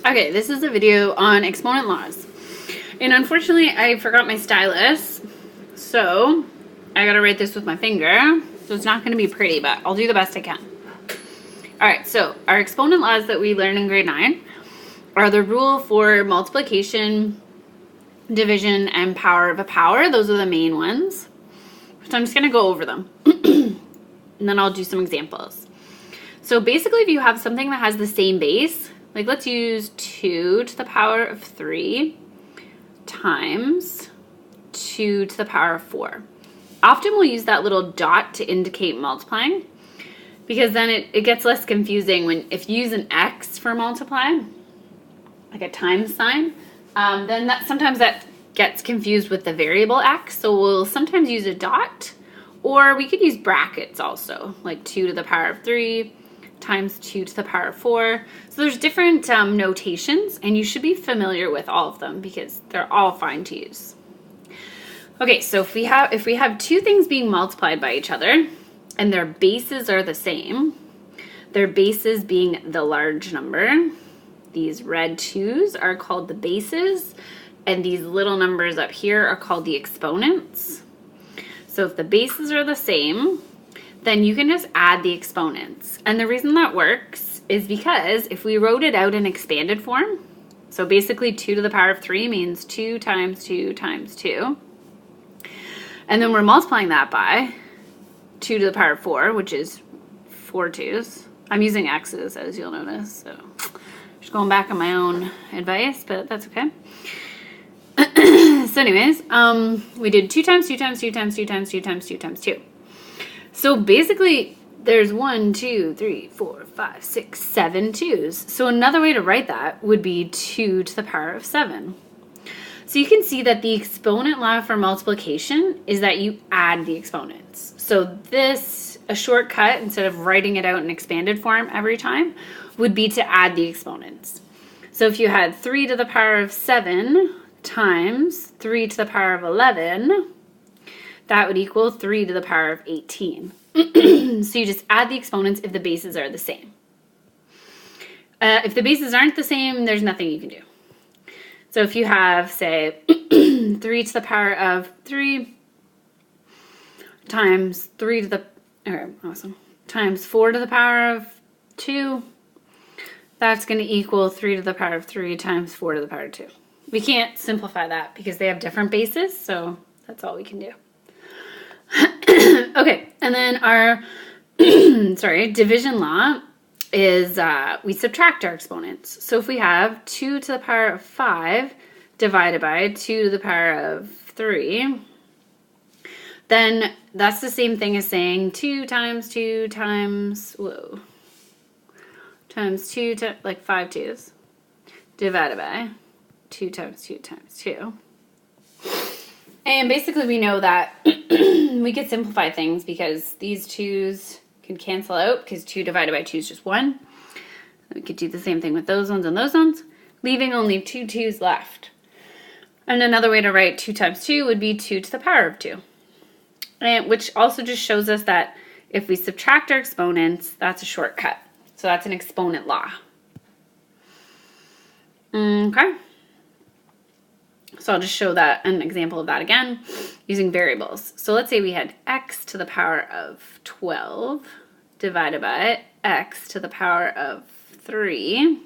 Okay, this is a video on exponent laws. And unfortunately, I forgot my stylus. So, I gotta write this with my finger. So it's not gonna be pretty, but I'll do the best I can. Alright, so our exponent laws that we learned in grade 9 are the rule for multiplication, division, and power of a power. Those are the main ones. So I'm just gonna go over them. And then I'll do some examples. So basically, if you have something that has the same base, like let's use 2 to the power of 3 times 2 to the power of 4. Often we'll use that little dot to indicate multiplying, because then it gets less confusing when if you use an X for multiply, like a times sign, then sometimes that gets confused with the variable X. So we'll sometimes use a dot, or we could use brackets also, like 2 to the power of 3 times 2 to the power of 4. So there's different notations, and you should be familiar with all of them because they're all fine to use. Okay, so if we have two things being multiplied by each other and their bases are the same, their bases being the large number, these red 2's are called the bases, and these little numbers up here are called the exponents. So if the bases are the same, then you can just add the exponents. And the reason that works is because if we wrote it out in expanded form, so basically 2 to the power of 3 means 2 times 2 times 2. And then we're multiplying that by 2 to the power of 4, which is 4 2's. I'm using X's, as you'll notice, so just going back on my own advice, but that's okay. So anyways, we did 2 times 2 times 2 times 2 times 2 times 2 times 2. So basically, there's 1, 2, 3, 4, 5, 6, 7 2's. So another way to write that would be 2 to the power of 7. So you can see that the exponent law for multiplication is that you add the exponents. So a shortcut, instead of writing it out in expanded form every time, would be to add the exponents. So if you had 3 to the power of 7 times 3 to the power of 11, that would equal 3 to the power of 18. So you just add the exponents if the bases are the same. If the bases aren't the same, there's nothing you can do. So if you have, say, 3 to the power of 3 times times 4 to the power of 2, that's going to equal 3 to the power of 3 times 4 to the power of 2. We can't simplify that because they have different bases, so that's all we can do. Okay, and then our division law is we subtract our exponents. So if we have 2 to the power of 5 divided by 2 to the power of 3, then that's the same thing as saying 2 times 2 times, times 2, like 5 2's, divided by 2 times 2 times 2. And basically we know that we could simplify things because these 2's can cancel out because 2 divided by 2 is just 1. We could do the same thing with those ones and those ones, leaving only 2 2's left. And another way to write 2 times 2 would be 2 to the power of 2. And which also just shows us that if we subtract our exponents, that's a shortcut. So that's an exponent law. Okay. So I'll just show that an example of that again using variables. So let's say we had x to the power of 12 divided by x to the power of 3.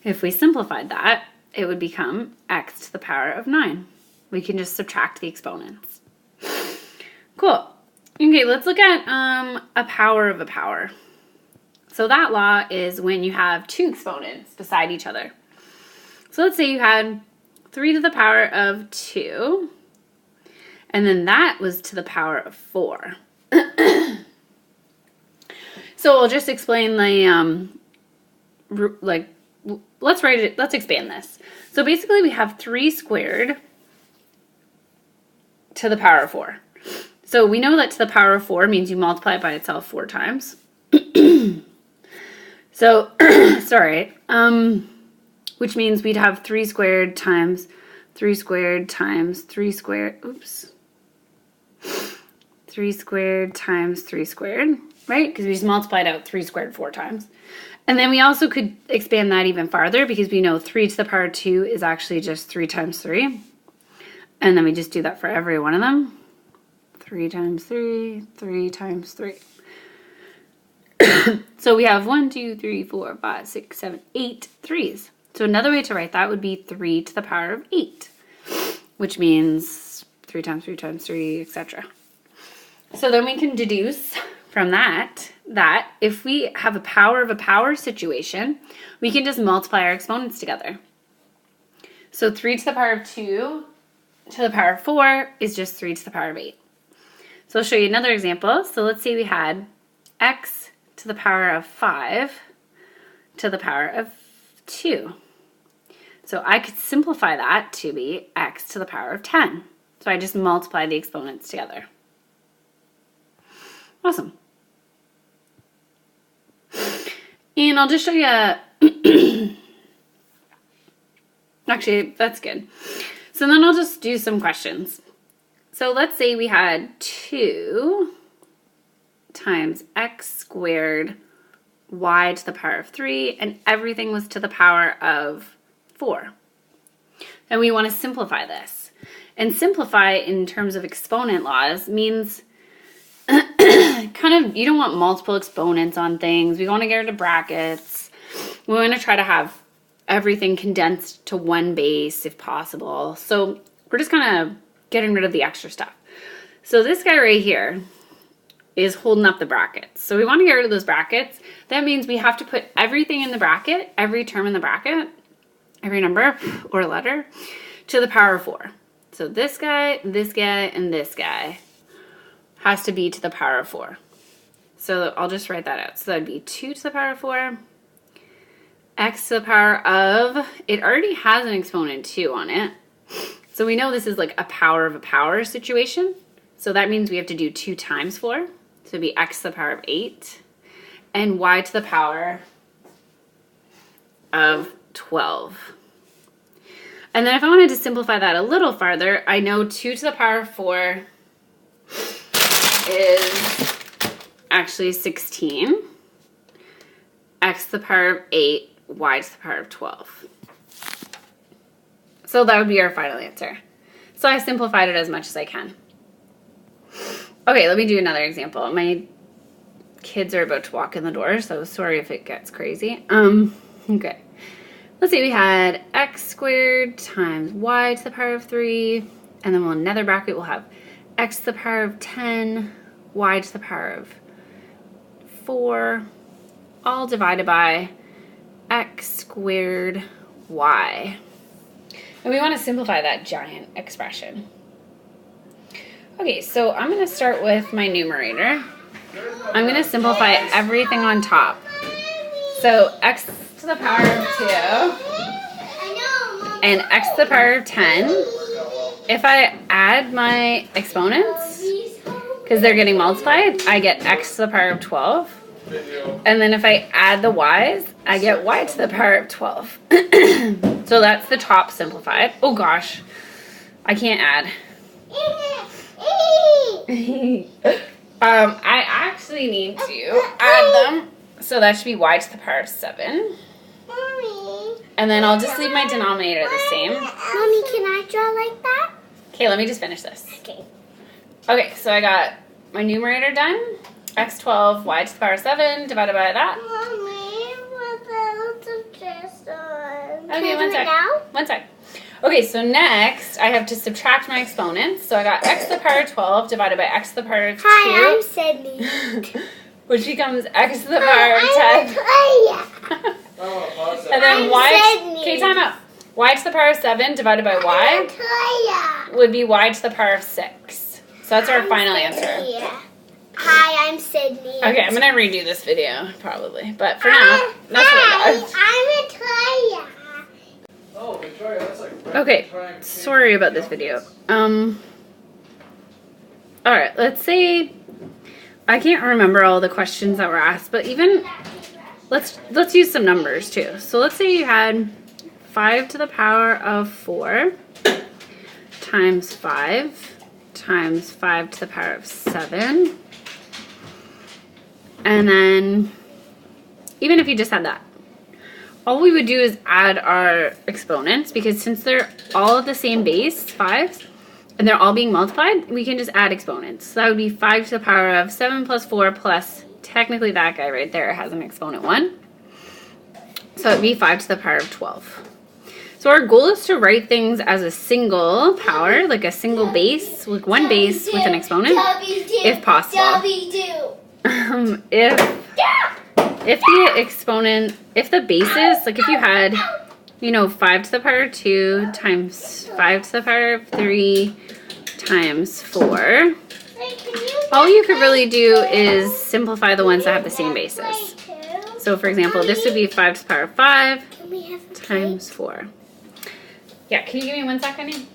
If we simplified that, it would become x to the power of 9. We can just subtract the exponents. Cool. Okay, let's look at a power of a power. So that law is when you have two exponents beside each other. So let's say you had 3 to the power of 2, and then that was to the power of 4. So I'll just explain the, let's expand this. So basically we have 3 squared to the power of 4. So we know that to the power of 4 means you multiply it by itself 4 times. So, which means we'd have 3 squared times 3 squared times 3 squared, 3 squared times 3 squared, right? Because we just multiplied out 3 squared 4 times. And then we also could expand that even farther because we know 3 to the power 2 is actually just 3 times 3. And then we just do that for every one of them. 3 times 3, 3 times 3. So we have 1, 2, 3, 4, 5, 6, 7, 8 threes. So another way to write that would be 3 to the power of 8, which means 3 times 3 times 3, etc. So then we can deduce from that if we have a power of a power situation, we can just multiply our exponents together. So 3 to the power of 2 to the power of 4 is just 3 to the power of 8. So I'll show you another example. So let's say we had x to the power of 5 to the power of 2. So I could simplify that to be x to the power of 10. So I just multiply the exponents together. Awesome. And I'll just show you, actually, that's good. So then I'll just do some questions. So let's say we had 2 times x squared y to the power of 3, and everything was to the power of 4. And we want to simplify this. And simplify in terms of exponent laws means kind of, you don't want multiple exponents on things. We want to get rid of brackets. We want to try to have everything condensed to one base if possible. So we're just kind of getting rid of the extra stuff. So this guy right here is holding up the brackets. So we want to get rid of those brackets. That means we have to put everything in the bracket, every term in the bracket, every number or letter, to the power of 4. So this guy, and this guy has to be to the power of 4. So I'll just write that out. So that'd be 2 to the power of 4, x to the power of, it already has an exponent 2 on it. So we know this is like a power of a power situation. So that means we have to do 2 times 4. So it'd be x to the power of 8, and y to the power of 12. And then if I wanted to simplify that a little farther, I know 2 to the power of 4 is actually 16, x to the power of 8, y to the power of 12. So that would be our final answer. So I simplified it as much as I can. Okay, let me do another example. My kids are about to walk in the door, so sorry if it gets crazy. Okay. Let's say we had x squared times y to the power of 3, and then in another bracket we'll have x to the power of 10, y to the power of 4, all divided by x squared y. And we want to simplify that giant expression. Okay, so I'm going to start with my numerator. I'm going to simplify everything on top. So x to the power of 2 and x to the power of 10. If I add my exponents, because they're getting multiplied, I get x to the power of 12. And then if I add the y's, I get y to the power of 12. So that's the top simplified. Oh gosh, I can't add. I actually need to add them. So that should be y to the power of 7. And then I'll just leave my denominator the same. Mommy, can I draw like that? Okay, let me just finish this. Okay. Okay, so I got my numerator done. x12, y to the power of 7 divided by that. Mommy, what else is this on? Okay, Can I do it now? One sec. Okay, so next I have to subtract my exponents. So I got x to the power of 12 divided by x to the power of 2. Hi, I'm Sydney. Which becomes x to the power of 10. And then y, okay, time out. Y to the power of 7 divided by y would be y to the power of 6. So that's our final answer. Hi, I'm Sydney. Okay, I'm going to redo this video, probably. But for now, that's what I got. I'm Victoria. Oh, Victoria, that's like... Okay, sorry about this video. Alright, let's say... I can't remember all the questions that were asked, but even... Let's use some numbers, too. So let's say you had 5 to the power of 4 times 5 times 5 to the power of 7. And then even if you just had that, all we would do is add our exponents, because since they're all the same base, 5s, and they're all being multiplied, we can just add exponents. So that would be 5 to the power of 7 plus 4 plus, technically that guy right there has an exponent 1. So it would be 5 to the power of 12. So our goal is to write things as a single power, like a single base, like one base with an exponent, if possible. If the exponent, if the bases, like if you had, you know, 5 to the power of 2 times 5 to the power of 3 times 4, all you could really do is simplify the ones that have the same bases. So for example, this would be 5 to the power of 5 times 4. Yeah, can you give me 1 second?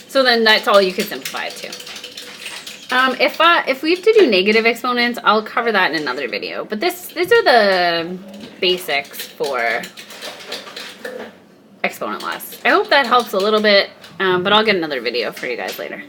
So then that's all you could simplify it to. If we have to do negative exponents, I'll cover that in another video. But these are the basics for exponent laws. I hope that helps a little bit, but I'll get another video for you guys later.